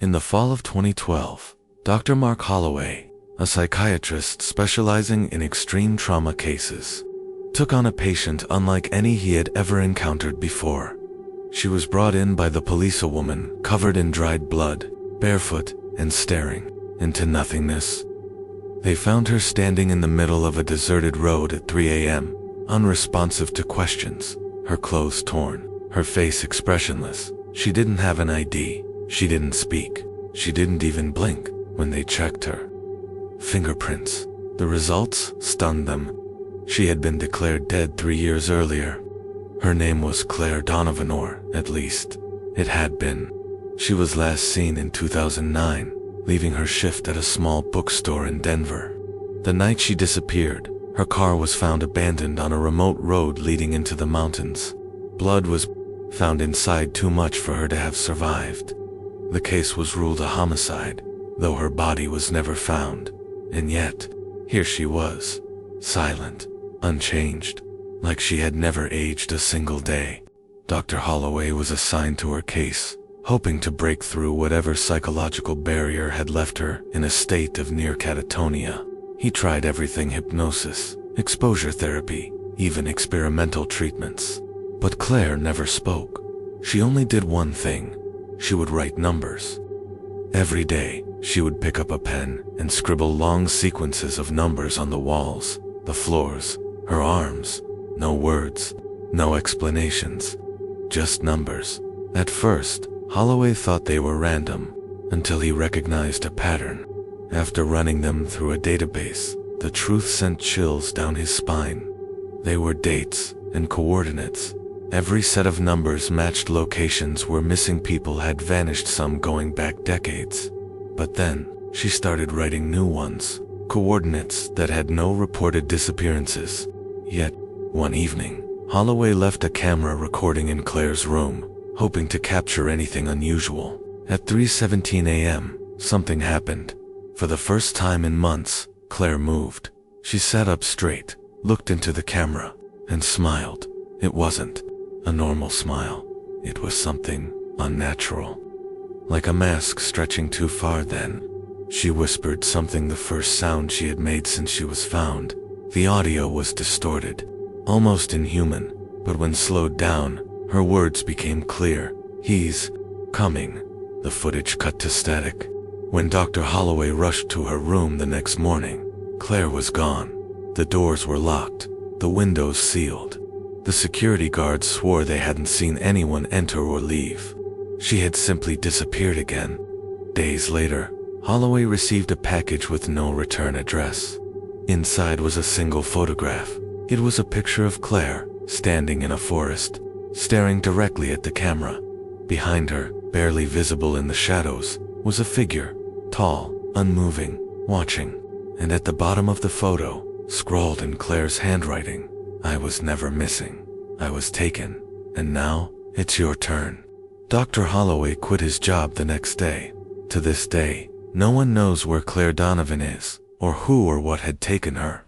In the fall of 2012, Dr. Mark Holloway, a psychiatrist specializing in extreme trauma cases, took on a patient unlike any he had ever encountered before. She was brought in by the police, a woman covered in dried blood, barefoot, and staring into nothingness. They found her standing in the middle of a deserted road at 3 a.m., unresponsive to questions, her clothes torn, her face expressionless. She didn't have an ID, she didn't speak, she didn't even blink when they checked her fingerprints. The results stunned them. She had been declared dead 3 years earlier. Her name was Claire Donovan, or at least, it had been. She was last seen in 2009, leaving her shift at a small bookstore in Denver. The night she disappeared, her car was found abandoned on a remote road leading into the mountains. Blood was found inside, too much for her to have survived. The case was ruled a homicide, though her body was never found. And yet, here she was, silent, unchanged, like she had never aged a single day. Dr. Holloway was assigned to her case, hoping to break through whatever psychological barrier had left her in a state of near catatonia. He tried everything: hypnosis, exposure therapy, even experimental treatments. But Claire never spoke. She only did one thing: she would write numbers. Every day, she would pick up a pen and scribble long sequences of numbers on the walls, the floors, her arms. No words, no explanations, just numbers. At first, Holloway thought they were random, until he recognized a pattern. After running them through a database, the truth sent chills down his spine. They were dates and coordinates. Every set of numbers matched locations where missing people had vanished, some going back decades. But then, she started writing new ones, coordinates that had no reported disappearances. Yet, one evening, Holloway left a camera recording in Claire's room, hoping to capture anything unusual. At 3:17 a.m., something happened. For the first time in months, Claire moved. She sat up straight, looked into the camera, and smiled. It wasn't a normal smile. It was something unnatural. Like a mask stretching too far. Then, she whispered something, the first sound she had made since she was found. The audio was distorted, almost inhuman, but when slowed down, her words became clear. "He's coming." The footage cut to static. When Dr. Holloway rushed to her room the next morning, Claire was gone. The doors were locked, the windows sealed. The security guards swore they hadn't seen anyone enter or leave. She had simply disappeared again. Days later, Holloway received a package with no return address. Inside was a single photograph. It was a picture of Claire, standing in a forest, staring directly at the camera. Behind her, barely visible in the shadows, was a figure, tall, unmoving, watching. And at the bottom of the photo, scrawled in Claire's handwriting, "I was never missing. I was taken. And now, it's your turn." Dr. Holloway quit his job the next day. To this day, no one knows where Claire Donovan is, or who or what had taken her.